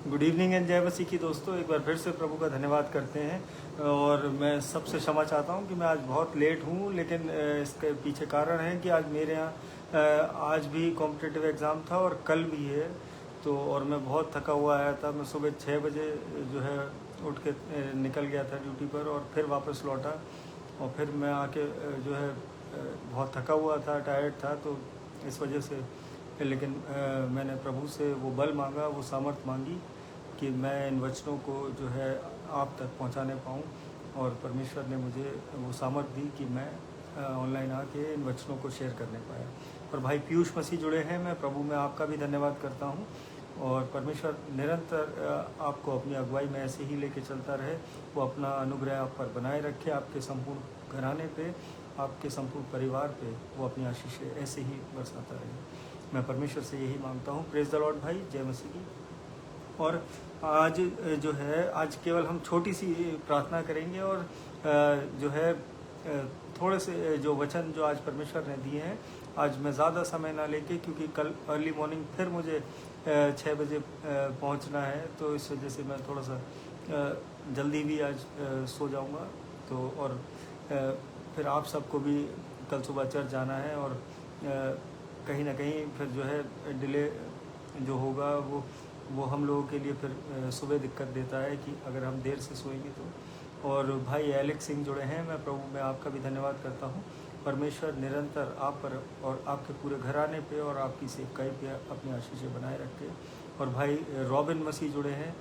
Good evening and जय मसीह की दोस्तों। एक बार फिर से प्रभु का धन्यवाद करते हैं और मैं सबसे क्षमा चाहता हूं कि मैं आज बहुत लेट हूं, लेकिन इसके पीछे कारण है कि आज मेरे यहाँ आज भी कॉम्पिटिटिव एग्ज़ाम था और कल भी है। तो और मैं बहुत थका हुआ आया था। मैं सुबह 6 बजे जो है उठ के निकल गया था ड्यूटी पर और फिर वापस लौटा और फिर मैं आके जो है बहुत थका हुआ था, टायर्ड था, तो इस वजह से लेकिन मैंने प्रभु से वो बल मांगा, वो सामर्थ मांगी कि मैं इन वचनों को जो है आप तक पहुंचाने पाऊं, और परमेश्वर ने मुझे वो सामर्थ दी कि मैं ऑनलाइन आके इन वचनों को शेयर करने पाया। और भाई पीयूष मसीह जुड़े हैं, मैं प्रभु में आपका भी धन्यवाद करता हूं और परमेश्वर निरंतर आपको अपनी अगुवाई में ऐसे ही लेके चलता रहे। वो अपना अनुग्रह आप पर बनाए रखे, आपके संपूर्ण घराने पे, आपके संपूर्ण परिवार पे वो अपनी आशीषें ऐसे ही बरसाता रहे। मैं परमेश्वर से यही मांगता हूँ। प्रेज द लॉर्ड भाई, जय मसीह की। और आज जो है आज केवल हम छोटी सी प्रार्थना करेंगे और जो है थोड़े से जो वचन जो आज परमेश्वर ने दिए हैं, आज मैं ज़्यादा समय ना लेके, क्योंकि कल अर्ली मॉर्निंग फिर मुझे 6 बजे पहुंचना है, तो इस वजह से मैं थोड़ा सा जल्दी भी आज सो जाऊंगा। तो और फिर आप सबको भी कल सुबह चर्च जाना है और कहीं ना कहीं फिर जो है डिले जो होगा वो हम लोगों के लिए फिर सुबह दिक्कत देता है कि अगर हम देर से सोएंगे तो। और भाई एलेक्स सिंह जुड़े हैं, मैं प्रभु में आपका भी धन्यवाद करता हूँ। परमेश्वर निरंतर आप पर और आपके पूरे घराने पे और आपकी सेवकाई पे अपनी आशीषें बनाए रखे। और भाई रॉबिन मसीह जुड़े हैं,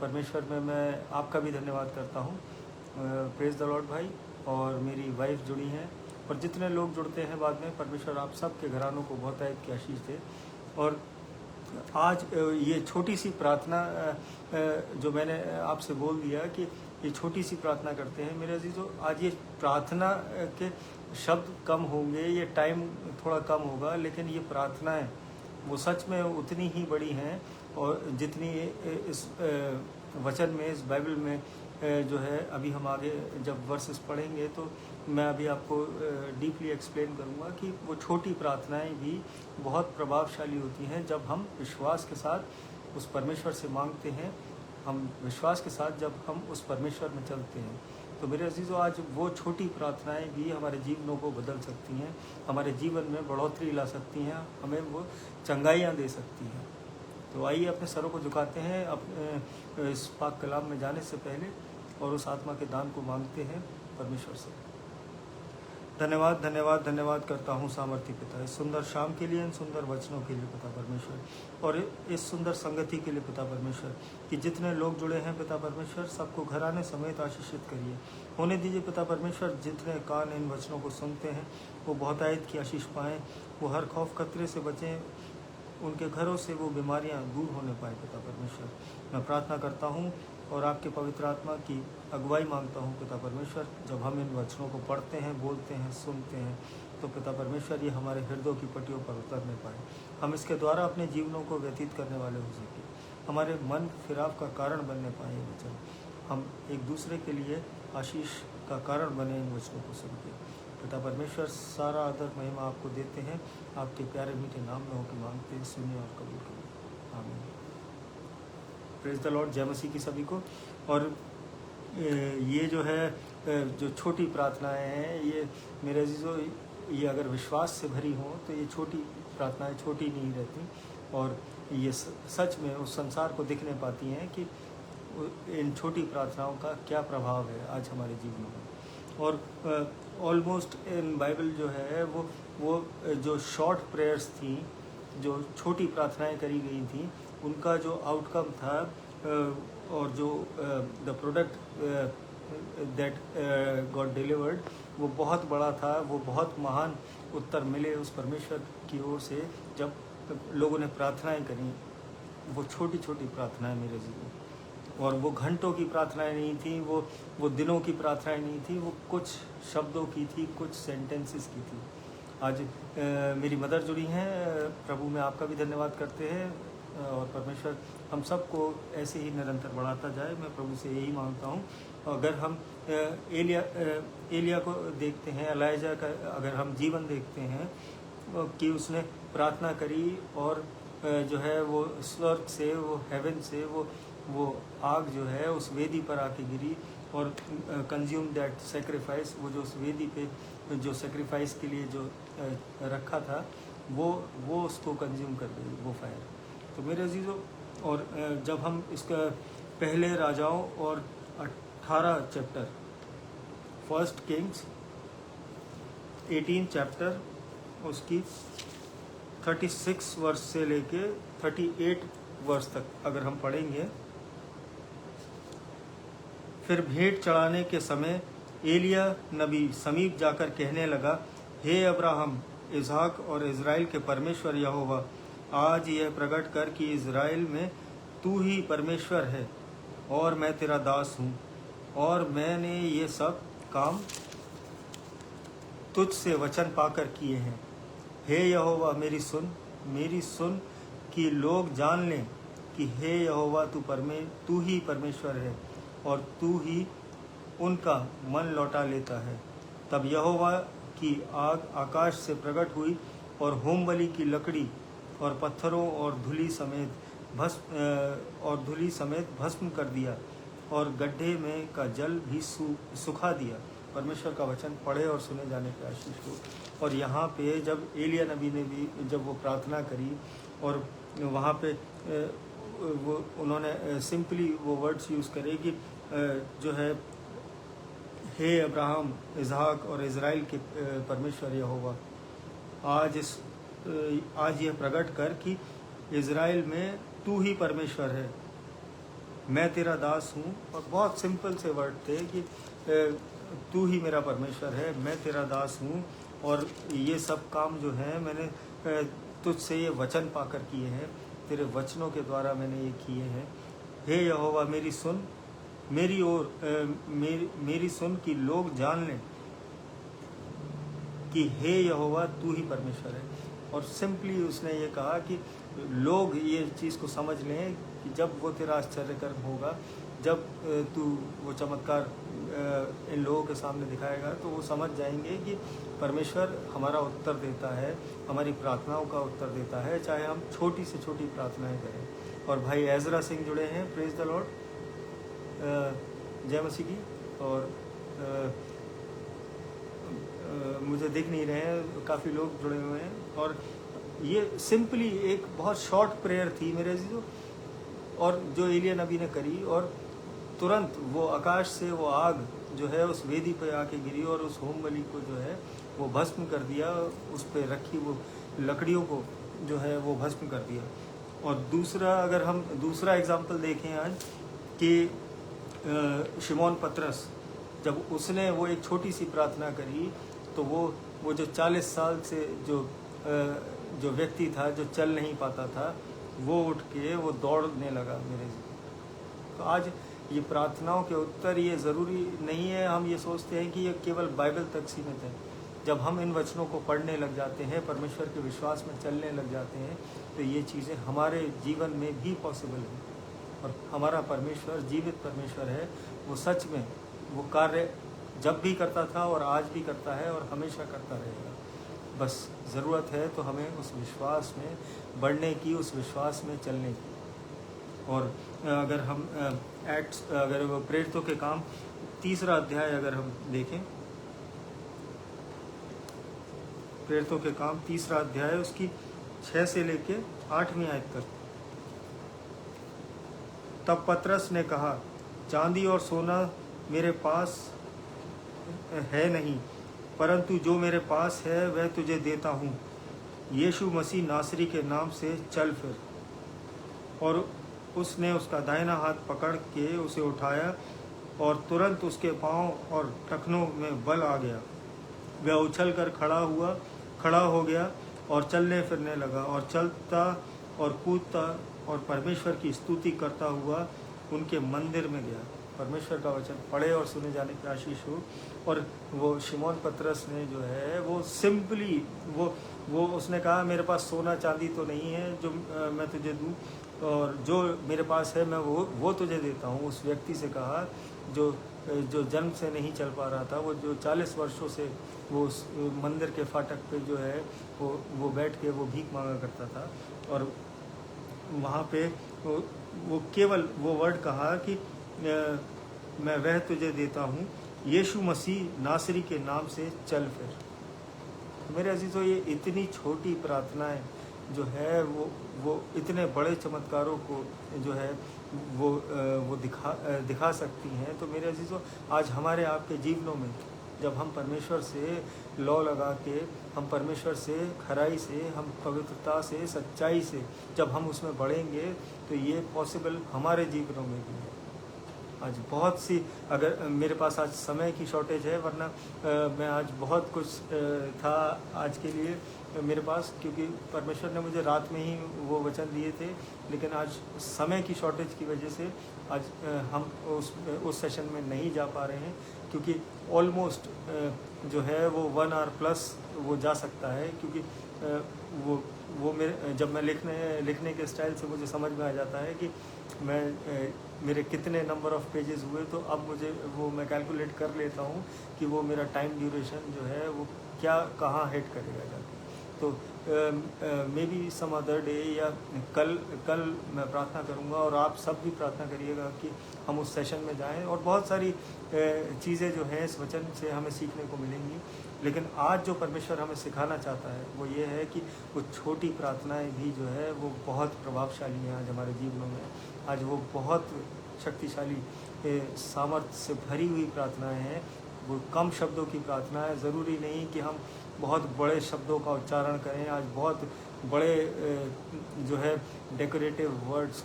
परमेश्वर में मैं आपका भी धन्यवाद करता हूँ। प्रेज द लॉर्ड भाई। और मेरी वाइफ जुड़ी हैं और जितने लोग जुड़ते हैं बाद में, परमेश्वर आप सबके घरानों को बहुत की आशीष दे। और आज ये छोटी सी प्रार्थना जो मैंने आपसे बोल दिया कि ये छोटी सी प्रार्थना करते हैं मेरे अजीजों, आज ये प्रार्थना के शब्द कम होंगे, ये टाइम थोड़ा कम होगा, लेकिन ये प्रार्थनाएं वो सच में उतनी ही बड़ी हैं और जितनी इस वचन में, इस बाइबल में जो है अभी हम आगे जब वर्सेस पढ़ेंगे तो मैं अभी आपको डीपली एक्सप्लेन करूंगा कि वो छोटी प्रार्थनाएं भी बहुत प्रभावशाली होती हैं जब हम विश्वास के साथ उस परमेश्वर से मांगते हैं, हम विश्वास के साथ जब हम उस परमेश्वर में चलते हैं। तो मेरे अजीज़ों, आज वो छोटी प्रार्थनाएं भी हमारे जीवनों को बदल सकती हैं, हमारे जीवन में बढ़ोतरी ला सकती हैं, हमें वो चंगाइयाँ दे सकती हैं। तो आइए अपने सरों को झुकाते हैं अपने इस पाक कलाम में जाने से पहले और उस आत्मा के दान को मांगते हैं परमेश्वर से। धन्यवाद धन्यवाद धन्यवाद करता हूँ सामर्थ्य पिता, इस सुंदर शाम के लिए, इन सुंदर वचनों के लिए पिता परमेश्वर, और इस सुंदर संगति के लिए पिता परमेश्वर, कि जितने लोग जुड़े हैं पिता परमेश्वर, सबको घराने समेत आशीषित करिए, होने दीजिए पिता परमेश्वर। जितने कान इन वचनों को सुनते हैं वो बहुतायत की आशीष पाएँ, वो हर खौफ खतरे से बचें, उनके घरों से वो बीमारियां दूर होने पाए पिता परमेश्वर। मैं प्रार्थना करता हूँ और आपके पवित्र आत्मा की अगुवाई मांगता हूँ पिता परमेश्वर। जब हम इन वचनों को पढ़ते हैं, बोलते हैं, सुनते हैं, तो पिता परमेश्वर ये हमारे हृदयों की पट्टियों पर उतरने पाए, हम इसके द्वारा अपने जीवनों को व्यतीत करने वाले हो सके, हमारे मन फिराव का कारण बनने पाए ये वचन, हम एक दूसरे के लिए आशीष का कारण बने इन वचनों को सुन के। पिता परमेश्वर, सारा आदर महिमा आपको देते हैं, आपके प्यारे मीठे नाम में होकर मांगते हैं, सुनिए और कबूल करिए, आमीन। प्रेज द लॉर्ड, जय मसीह की सभी को। और ये जो है जो छोटी प्रार्थनाएं हैं, ये मेरे अजीजों, ये अगर विश्वास से भरी हों तो ये छोटी प्रार्थनाएं छोटी नहीं रहती, और ये सच में उस संसार को दिखने पाती हैं कि इन छोटी प्रार्थनाओं का क्या प्रभाव है आज हमारे जीवनों में। और ऑलमोस्ट इन बाइबल जो है वो जो शॉर्ट प्रेयर्स थी, जो छोटी प्रार्थनाएं करी गई थी, उनका जो आउटकम था और जो the product that got delivered, वो बहुत बड़ा था, वो बहुत महान उत्तर मिले उस परमेश्वर की ओर से जब लोगों ने प्रार्थनाएं करी। वो छोटी छोटी प्रार्थनाएं मेरे जीवन, और वो घंटों की प्रार्थनाएं नहीं थी, वो दिनों की प्रार्थनाएं नहीं थी, वो कुछ शब्दों की थी, कुछ सेंटेंसेस की थी। आज मेरी मदर जुड़ी हैं, प्रभु में आपका भी धन्यवाद करते हैं, और परमेश्वर हम सबको ऐसे ही निरंतर बढ़ाता जाए, मैं प्रभु से यही मांगता हूँ। अगर हम एलिया को देखते हैं, एलाइजा का अगर हम जीवन देखते हैं कि उसने प्रार्थना करी और जो है वो स्वर्ग से, वो हेवन से वो आग जो है उस वेदी पर आके गिरी और कंज्यूम दैट सेक्रीफाइस। वो जो उस वेदी पे जो सेक्रीफाइस के लिए जो रखा था वो उसको कंज्यूम कर गई, वो फायर। तो मेरे अजीज़ों, और जब हम इसका पहले राजाओं और 18 चैप्टर, फर्स्ट किंग्स 18 चैप्टर, उसकी 36 वर्ष से लेके 38 वर्ष तक अगर हम पढ़ेंगे। फिर भेंट चढ़ाने के समय एलिया नबी समीप जाकर कहने लगा, हे अब्राहम, इसहाक और इज़राइल के परमेश्वर यहोवा, आज यह प्रकट कर कि इज़राइल में तू ही परमेश्वर है और मैं तेरा दास हूँ, और मैंने ये सब काम तुझ से वचन पाकर किए हैं। हे यहोवा, मेरी सुन कि लोग जान लें कि हे यहोवा, तू ही परमेश्वर है और तू ही उनका मन लौटा लेता है। तब यहोवा की आग आकाश से प्रकट हुई और होमबलि की लकड़ी और पत्थरों और धूलि समेत भस्म कर दिया और गड्ढे में का जल भी सुखा दिया। परमेश्वर का वचन पढ़े और सुने जाने की आशीष हो। और यहाँ पे जब एलिया नबी ने भी जब वो प्रार्थना करी और वहाँ पे वो उन्होंने सिंपली वो वर्ड्स यूज़ करे कि जो है, हे अब्राहम, इसहाक और इज़राइल के परमेश्वर यहोवा, आज यह प्रकट कर कि इज़राइल में तू ही परमेश्वर है, मैं तेरा दास हूँ। और बहुत सिंपल से वर्ड थे कि तू ही मेरा परमेश्वर है, मैं तेरा दास हूँ, और ये सब काम जो है मैंने तुझसे ये वचन पाकर किए हैं, तेरे वचनों के द्वारा मैंने ये किए हैं। हे यहोवा, मेरी सुन कि लोग जान लें कि हे यहोवा, तू ही परमेश्वर है। और सिंपली उसने ये कहा कि लोग ये चीज़ को समझ लें कि जब वो तेरा आश्चर्यकर्म होगा, जब तू वो चमत्कार इन लोगों के सामने दिखाएगा, तो वो समझ जाएंगे कि परमेश्वर हमारा उत्तर देता है, हमारी प्रार्थनाओं का उत्तर देता है, चाहे हम छोटी से छोटी प्रार्थनाएं करें। और भाई एजरा सिंह जुड़े हैं, प्रेज द लॉर्ड, जय मसीह की। और मुझे दिख नहीं रहे हैं, काफ़ी लोग जुड़े हुए हैं। और ये सिंपली एक बहुत शॉर्ट प्रेयर थी मेरे अजीजों, और जो एलिया नबी ने करी, और तुरंत वो आकाश से वो आग जो है उस वेदी पे आके गिरी और उस होम बलि को जो है वो भस्म कर दिया, उस पे रखी वो लकड़ियों को जो है वो भस्म कर दिया। और दूसरा, अगर हम दूसरा एग्जाम्पल देखें आज कि शिमोन पतरस, जब उसने वो एक छोटी सी प्रार्थना करी, तो वो जो 40 साल से जो व्यक्ति था, जो चल नहीं पाता था, वो उठ के वो दौड़ने लगा मेरे। तो आज ये प्रार्थनाओं के उत्तर ये ज़रूरी नहीं है, हम ये सोचते हैं कि ये केवल बाइबल तक सीमित है। जब हम इन वचनों को पढ़ने लग जाते हैं, परमेश्वर के विश्वास में चलने लग जाते हैं, तो ये चीज़ें हमारे जीवन में भी पॉसिबल है। और हमारा परमेश्वर जीवित परमेश्वर है, वो सच में वो कार्य जब भी करता था और आज भी करता है और हमेशा करता रहेगा। बस ज़रूरत है तो हमें उस विश्वास में बढ़ने की, उस विश्वास में चलने की। और अगर हम अगर वो प्रेरितों के काम 3 अध्याय अगर हम देखें, प्रेरितों के काम 3 अध्याय, उसकी 6 से लेके 8वीं आयत तक। तब पतरस ने कहा, चांदी और सोना मेरे पास है नहीं, परंतु जो मेरे पास है वह तुझे देता हूँ। यीशु मसीह नासरी के नाम से चल फिर। और उसने उसका दाहिना हाथ पकड़ के उसे उठाया, और तुरंत उसके पांव और टखनों में बल आ गया। वह उछलकर खड़ा हो गया और चलने फिरने लगा, और चलता और कूदता और परमेश्वर की स्तुति करता हुआ उनके मंदिर में गया। परमेश्वर का वचन पढ़े और सुने जाने की आशीष हो। और वो शिमोन पतरस ने जो है वो सिंपली वो उसने कहा, मेरे पास सोना चांदी तो नहीं है जो मैं तुझे दूं, और जो मेरे पास है मैं वो तुझे देता हूँ। उस व्यक्ति से कहा जो जन्म से नहीं चल पा रहा था, वो जो 40 वर्षों से वो उस मंदिर के फाटक पे जो है वो बैठ के वो भीख मांगा करता था। और वहाँ पे वो केवल वो वर्ड कहा कि मैं वह तुझे देता हूँ, यीशु मसीह नासरी के नाम से चल फिर। मेरे अजीज़ों, ये इतनी छोटी प्रार्थनाएं जो है वो इतने बड़े चमत्कारों को जो है वो दिखा सकती हैं। तो मेरे अजीज़ों, आज हमारे आपके जीवनों में जब हम परमेश्वर से लौ लगा के, हम परमेश्वर से खराई से, हम पवित्रता से, सच्चाई से जब हम उसमें बढ़ेंगे, तो ये पॉसिबल हमारे जीवनों में भी है। आज बहुत सी, अगर मेरे पास आज समय की शॉर्टेज है, वरना मैं आज बहुत कुछ था आज के लिए मेरे पास, क्योंकि परमेश्वर ने मुझे रात में ही वो वचन दिए थे, लेकिन आज समय की शॉर्टेज की वजह से आज हम उस सेशन में नहीं जा पा रहे हैं, क्योंकि ऑलमोस्ट जो है वो 1 आवर प्लस वो जा सकता है, क्योंकि वो मेरे जब मैं लिखने के स्टाइल से मुझे समझ में आ जाता है कि मैं मेरे कितने नंबर ऑफ़ पेजेस हुए, तो अब मुझे वो मैं कैलकुलेट कर लेता हूँ कि वो मेरा टाइम ड्यूरेशन जो है वो क्या कहाँ हिट करेगा जाके। तो maybe some other day या कल मैं प्रार्थना करूँगा, और आप सब भी प्रार्थना करिएगा कि हम उस सेशन में जाएं, और बहुत सारी चीज़ें जो हैं इस वचन से हमें सीखने को मिलेंगी। लेकिन आज जो परमेश्वर हमें सिखाना चाहता है वो ये है कि वो छोटी प्रार्थनाएं भी जो है वो बहुत प्रभावशाली हैं आज हमारे जीवनों में। आज वो बहुत शक्तिशाली सामर्थ्य से भरी हुई प्रार्थनाएं हैं। वो कम शब्दों की प्रार्थना है, ज़रूरी नहीं कि हम बहुत बड़े शब्दों का उच्चारण करें। आज बहुत बड़े जो है डेकोरेटिव वर्ड्स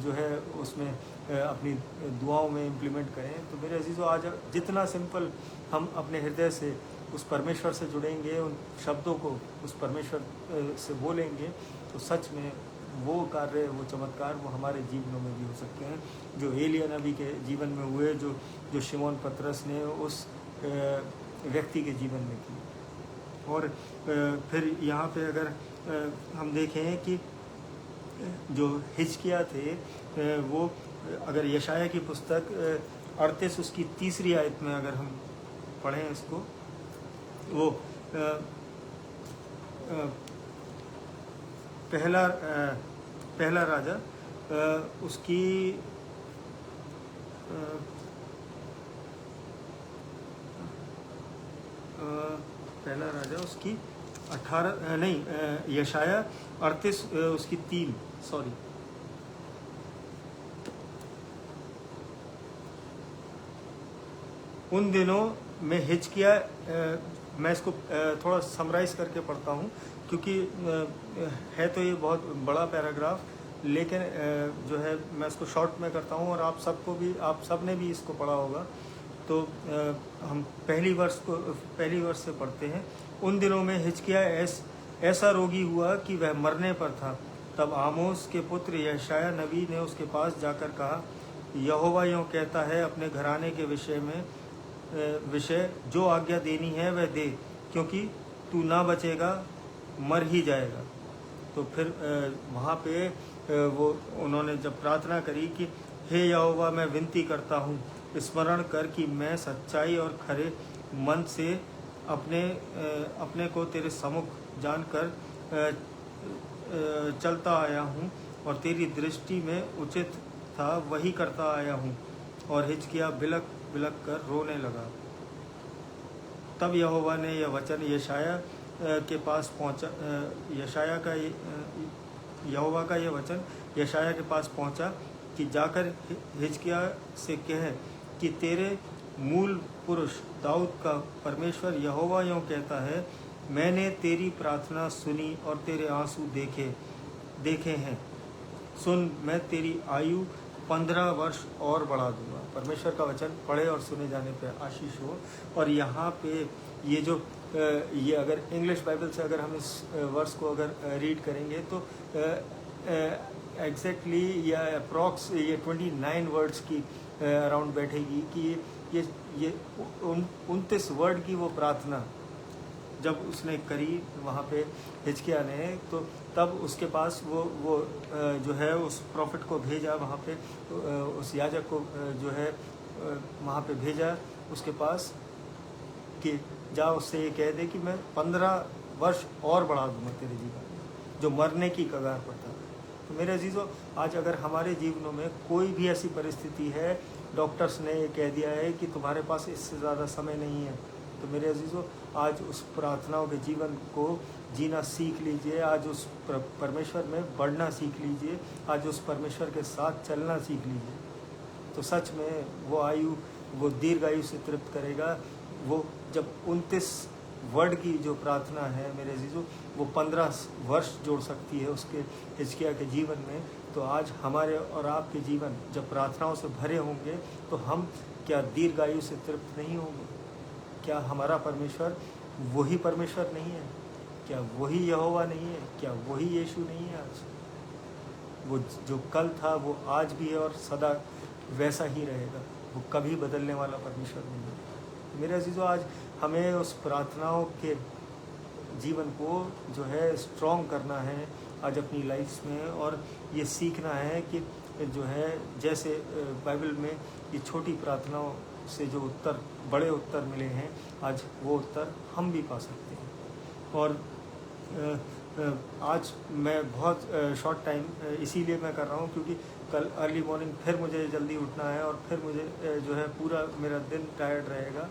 जो है उसमें अपनी दुआओं में इम्प्लीमेंट करें। तो मेरे अजीज़ों, आज जितना सिंपल हम अपने हृदय से उस परमेश्वर से जुड़ेंगे, उन शब्दों को उस परमेश्वर से बोलेंगे, तो सच में वो कार्य, वो चमत्कार वो हमारे जीवनों में भी हो सकते हैं, जो एलिया नबी के जीवन में हुए, जो शिमोन पतरस ने उस व्यक्ति के जीवन में की। और फिर यहाँ पे अगर हम देखें कि जो हिजकिय्याह थे, वो अगर यशाया की पुस्तक 38 उसकी 3री आयत में अगर हम पढ़ें इसको, वो पहला राजा उसकी पहला राजा उसकी 18 नहीं, यशाया 38 उसकी 3, सॉरी, उन दिनों में हिजकिय्याह, मैं इसको थोड़ा समराइज करके पढ़ता हूँ, क्योंकि है तो ये बहुत बड़ा पैराग्राफ, लेकिन जो है मैं इसको शॉर्ट में करता हूँ, और आप सब ने भी इसको पढ़ा होगा। तो हम पहली वर्ष से पढ़ते हैं। उन दिनों में हिजकिय्याह ऐसा रोगी हुआ कि वह मरने पर था। तब आमोस के पुत्र यशाया नबी ने उसके पास जाकर कहा, यहोवा यूँ कहता है, अपने घराने के विषय जो आज्ञा देनी है वह दे, क्योंकि तू ना बचेगा, मर ही जाएगा। तो फिर वहाँ पे वो उन्होंने जब प्रार्थना करी कि हे यहोवा, मैं विनती करता हूँ, स्मरण कर कि मैं सच्चाई और खरे मन से अपने को तेरे सम्मुख जानकर चलता आया हूँ, और तेरी दृष्टि में उचित था वही करता आया हूँ। और हिजकिय्याह बिलक कर रोने लगा। तब यहोवा ने यह वचन यशाया के पास पहुँचा, यहोवा का यह वचन यशाया के पास पहुँचा कि जाकर हिजकिय्याह से कह कि तेरे मूल पुरुष दाऊद का परमेश्वर यहोवा यूँ कहता है, मैंने तेरी प्रार्थना सुनी और तेरे आंसू देखे हैं। सुन, मैं तेरी आयु 15 वर्ष और बढ़ा दूंगा। परमेश्वर का वचन पढ़े और सुने जाने पर आशीष हो। और यहाँ पे ये अगर इंग्लिश बाइबल से अगर हम इस वर्स को अगर रीड करेंगे, तो एग्जैक्टली या अप्रॉक्स ये 29 वर्ड्स की अराउंड बैठेगी कि ये 29 वर्ड की वो प्रार्थना जब उसने करी वहाँ पे हिजकिय्याह ने, तो तब उसके पास वो जो है उस प्रॉफिट को भेजा वहाँ पे, उस याजक को जो है वहाँ पे भेजा उसके पास कि जा उससे ये कह दे कि मैं 15 वर्ष और बढ़ा दूँगा तेरे जीवन में, जो मरने की कगार पर था। तो मेरे अजीज़ों, आज अगर हमारे जीवनों में कोई भी ऐसी परिस्थिति है, डॉक्टर्स ने ये कह दिया है कि तुम्हारे पास इससे ज़्यादा समय नहीं है, तो मेरे अजीज़ों, आज उस प्रार्थनाओं के जीवन को जीना सीख लीजिए। आज उस परमेश्वर में बढ़ना सीख लीजिए। आज उस परमेश्वर के साथ चलना सीख लीजिए। तो सच में वो आयु, वो दीर्घ आयु से तृप्त करेगा। वो जब 29 वर्ड की जो प्रार्थना है मेरे अजीज़ों, वो 15 वर्ष जोड़ सकती है उसके हिजकिय्याह के जीवन में। तो आज हमारे और आपके जीवन जब प्रार्थनाओं से भरे होंगे, तो हम क्या दीर्घ आयु से तृप्त नहीं होंगे? क्या हमारा परमेश्वर वही परमेश्वर नहीं है? क्या वही यहोवा नहीं है? क्या वही यीशु नहीं है? आज वो जो कल था वो आज भी है और सदा वैसा ही रहेगा। वो कभी बदलने वाला परमेश्वर नहीं है। मेरे अजीज़ों, आज हमें उस प्रार्थनाओं के जीवन को जो है स्ट्रॉन्ग करना है आज अपनी लाइफ में, और ये सीखना है कि जो है जैसे बाइबल में ये छोटी प्रार्थनाओं से जो उत्तर, बड़े उत्तर मिले हैं, आज वो उत्तर हम भी पा सकते हैं। और आज मैं बहुत शॉर्ट टाइम इसीलिए मैं कर रहा हूँ क्योंकि कल अर्ली मॉर्निंग फिर मुझे जल्दी उठना है और फिर मुझे जो है पूरा मेरा दिन टायर्ड रहेगा।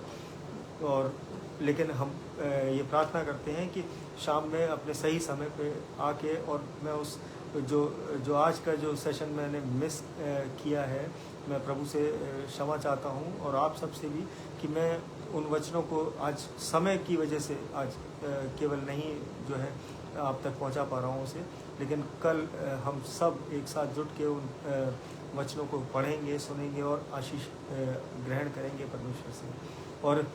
और लेकिन हम ये प्रार्थना करते हैं कि शाम में अपने सही समय पे आके, और मैं उस जो आज का जो सेशन मैंने मिस किया है, मैं प्रभु से क्षमा चाहता हूँ और आप सबसे भी, कि मैं उन वचनों को आज समय की वजह से आज केवल नहीं जो है आप तक पहुँचा पा रहा हूँ उसे, लेकिन कल हम सब एक साथ जुट के उन वचनों को पढ़ेंगे, सुनेंगे और आशीष ग्रहण करेंगे परमेश्वर से। और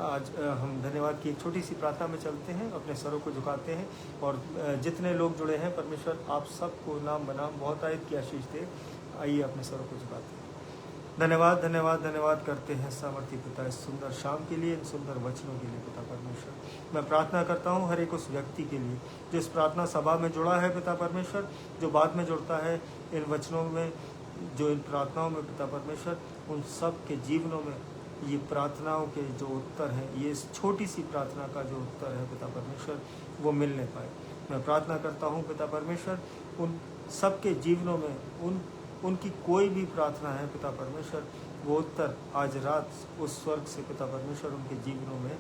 आज हम धन्यवाद की एक छोटी सी प्रार्थना में चलते हैं, अपने सरों को झुकाते हैं, और जितने लोग जुड़े हैं परमेश्वर आप सबको नाम बनाम बहुत आयत की आशीष दे। आइए अपने सरों को झुकाते हैं। धन्यवाद धन्यवाद धन्यवाद करते हैं सामर्थी पिता, इस सुंदर शाम के लिए, इन सुंदर वचनों के लिए पिता परमेश्वर। मैं प्रार्थना करता हूँ हर एक उस व्यक्ति के लिए जो इस प्रार्थना सभा में जुड़ा है पिता परमेश्वर, जो बाद में जुड़ता है इन वचनों में, जो इन प्रार्थनाओं में पिता परमेश्वर, उन सब के जीवनों में ये प्रार्थनाओं के जो उत्तर हैं, ये इस छोटी सी प्रार्थना का जो उत्तर है पिता परमेश्वर, वो मिलने पाए। मैं प्रार्थना करता हूँ पिता परमेश्वर, उन सब के जीवनों में उनकी कोई भी प्रार्थना है पिता परमेश्वर, वो उत्तर आज रात उस स्वर्ग से पिता परमेश्वर उनके जीवनों में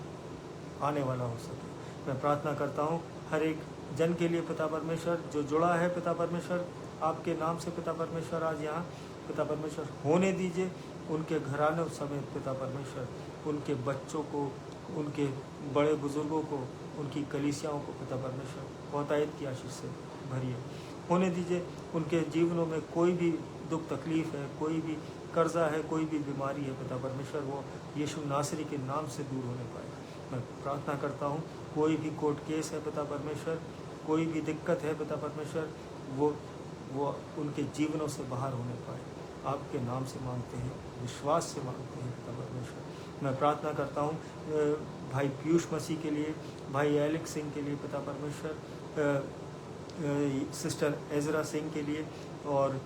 आने वाला हो सके। मैं प्रार्थना करता हूँ हर एक जन के लिए पिता परमेश्वर, जो जुड़ा है पिता परमेश्वर आपके नाम से पिता परमेश्वर, आज यहाँ पिता परमेश्वर होने दीजिए उनके घरानों समेत पिता परमेश्वर, उनके बच्चों को, उनके बड़े बुजुर्गों को, उनकी कलीसियाओं को पिता परमेश्वर बहुतायत की आशीष से भरिए। होने दीजिए उनके जीवनों में कोई भी दुख तकलीफ है, कोई भी कर्जा है, कोई भी बीमारी है पिता परमेश्वर, वो यीशु नासरी के नाम से दूर होने पाए। मैं प्रार्थना करता हूँ कोई भी कोर्ट केस है पिता परमेश्वर, कोई भी दिक्कत है पिता परमेश्वर, वो उनके जीवनों से बाहर होने पाए। आपके नाम से मांगते हैं, विश्वास से मांगते हैं पिता परमेश्वर। मैं प्रार्थना करता हूँ भाई पीयूष मसीह के लिए, भाई एलेक्स सिंह के लिए पिता परमेश्वर, सिस्टर एजरा सिंह के लिए, और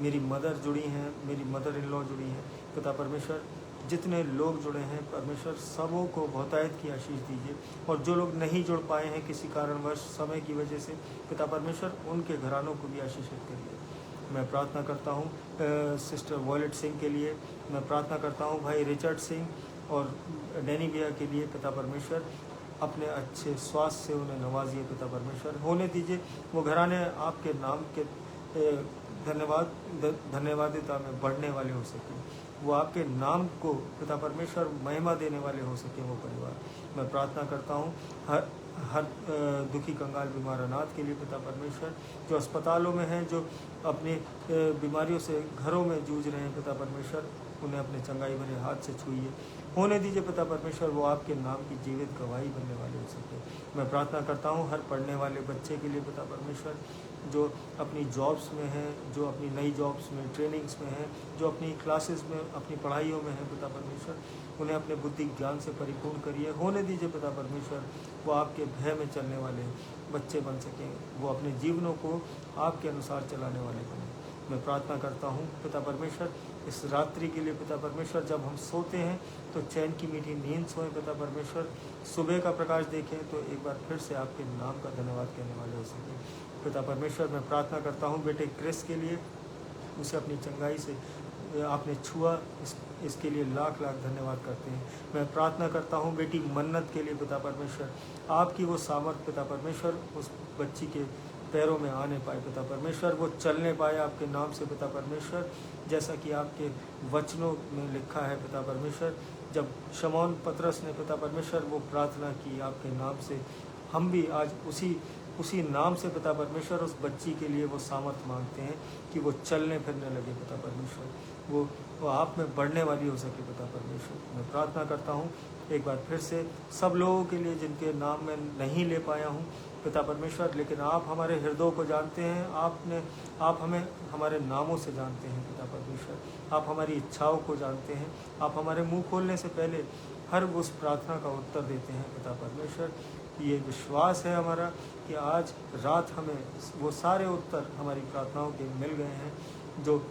मेरी मदर जुड़ी हैं, मेरी मदर इन लॉ जुड़ी हैं पिता परमेश्वर। जितने लोग जुड़े हैं परमेश्वर, सबों को बहुतायत की आशीष दीजिए, और जो लोग नहीं जुड़ पाए हैं किसी कारणवश समय की वजह से पिता परमेश्वर, उनके घरानों को भी आशीषित करिए। मैं प्रार्थना करता हूँ सिस्टर वॉलेट सिंह के लिए, मैं प्रार्थना करता हूँ भाई रिचर्ड सिंह और डैनी भैया के लिए पिता परमेश्वर, अपने अच्छे स्वास्थ्य से उन्हें नवाजिए पिता परमेश्वर। होने दीजिए वो घराने आपके नाम के धन्यवादिता में बढ़ने वाले हो सकें, वो आपके नाम को पिता परमेश्वर महिमा देने वाले हो सके वो परिवार। मैं प्रार्थना करता हूँ हर दुखी कंगाल बीमार अनाथ के लिए पिता परमेश्वर, जो अस्पतालों में हैं, जो अपनी बीमारियों से घरों में जूझ रहे हैं पिता परमेश्वर, उन्हें अपने चंगाई भरे हाथ से छूइए। होने दीजिए पिता परमेश्वर वो आपके नाम की जीवित गवाही बनने वाले हो सके। मैं प्रार्थना करता हूँ हर पढ़ने वाले बच्चे के लिए पिता परमेश्वर, जो अपनी जॉब्स में हैं, जो अपनी नई जॉब्स में ट्रेनिंग्स में हैं, जो अपनी क्लासेस में अपनी पढ़ाइयों में हैं पिता परमेश्वर, उन्हें अपने बुद्धि ज्ञान से परिपूर्ण करिए। होने दीजिए पिता परमेश्वर वो आपके भय में चलने वाले बच्चे बन सकें, वो अपने जीवनों को आपके अनुसार चलाने वाले बने। मैं प्रार्थना करता हूँ पिता परमेश्वर इस रात्रि के लिए पिता परमेश्वर, जब हम सोते हैं तो चैन की मीठी नींद सोएं पिता परमेश्वर, सुबह का प्रकाश देखें तो एक बार फिर से आपके नाम का धन्यवाद कहने वाले हो सकें पिता परमेश्वर। मैं प्रार्थना करता हूँ बेटे क्रिस के लिए, उसे अपनी चंगाई से आपने छुआ, इसके लिए लाख लाख धन्यवाद करते हैं। मैं प्रार्थना करता हूँ बेटी मन्नत के लिए पिता परमेश्वर, आपकी वो सामर्थ पिता परमेश्वर उस बच्ची के पैरों में आने पाए पिता परमेश्वर, वो चलने पाए आपके नाम से पिता परमेश्वर, जैसा कि आपके वचनों में लिखा है पिता परमेश्वर। जब शमौन पतरस ने पिता परमेश्वर वो प्रार्थना की आपके नाम से, हम भी आज उसी नाम से पिता परमेश्वर उस बच्ची के लिए वो सामर्थ मांगते हैं कि वो चलने फिरने लगे पिता परमेश्वर, वो आप में बढ़ने वाली हो सके पिता परमेश्वर। मैं प्रार्थना करता हूँ एक बार फिर से सब लोगों के लिए जिनके नाम मैं नहीं ले पाया हूँ पिता परमेश्वर, लेकिन आप हमारे हृदयों को जानते हैं, आप हमें हमारे नामों से जानते हैं पिता परमेश्वर, आप हमारी इच्छाओं को जानते हैं, आप हमारे मुंह खोलने से पहले हर उस प्रार्थना का उत्तर देते हैं पिता परमेश्वर। ये विश्वास है हमारा कि आज रात हमें वो सारे उत्तर हमारी प्रार्थनाओं के मिल गए हैं, जो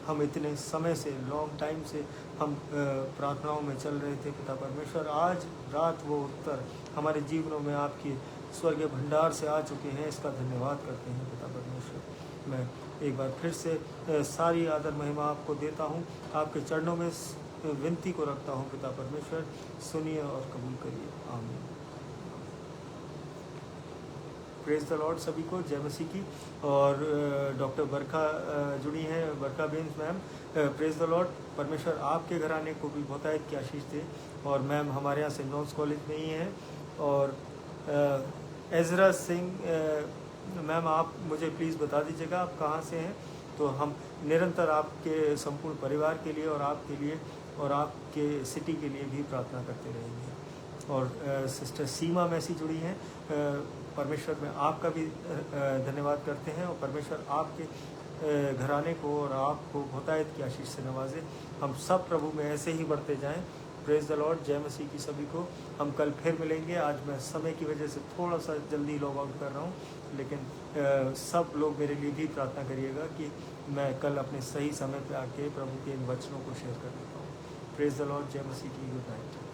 हम इतने समय से लॉन्ग टाइम से हम प्रार्थनाओं में चल रहे थे पिता परमेश्वर। आज रात वो उत्तर हमारे जीवनों में आपके स्वर्गीय भंडार से आ चुके हैं, इसका धन्यवाद करते हैं पिता परमेश्वर। मैं एक बार फिर से सारी आदर महिमा आपको देता हूँ, आपके चरणों में विनती को रखता हूँ पिता परमेश्वर, सुनिए और कबूल करिए, आमीन। प्रेज द लॉर्ड सभी को, जय मसीह की। और डॉक्टर बरखा जुड़ी हैं, बरखा बेन्स मैम, प्रेज द लॉर्ड। परमेश्वर आपके घराने को भी बहुतायत की आशीष दे। और मैम हमारे यहाँ सेंट जॉन्स कॉलेज में ही हैं। और एजरा सिंह मैम, आप मुझे प्लीज़ बता दीजिएगा आप कहाँ से हैं, तो हम निरंतर आपके संपूर्ण परिवार के लिए और आपके लिए और आपके सिटी के लिए भी प्रार्थना करते रहेंगे। और सिस्टर सीमा मैसी जुड़ी हैं, परमेश्वर में आपका भी धन्यवाद करते हैं, और परमेश्वर आपके घराने को और आपको बहुतायत की आशीष से नवाजे। हम सब प्रभु में ऐसे ही बढ़ते जाएं। प्रेज द लॉर्ड, जय मसीह की सभी को। हम कल फिर मिलेंगे। आज मैं समय की वजह से थोड़ा सा जल्दी लॉग आउट कर रहा हूँ, लेकिन सब लोग मेरे लिए भी प्रार्थना करिएगा कि मैं कल अपने सही समय पे आके प्रभु के इन वचनों को शेयर कर देता हूँ। प्रेज द लॉर्ड, जय मसीह की, गुड नाइट।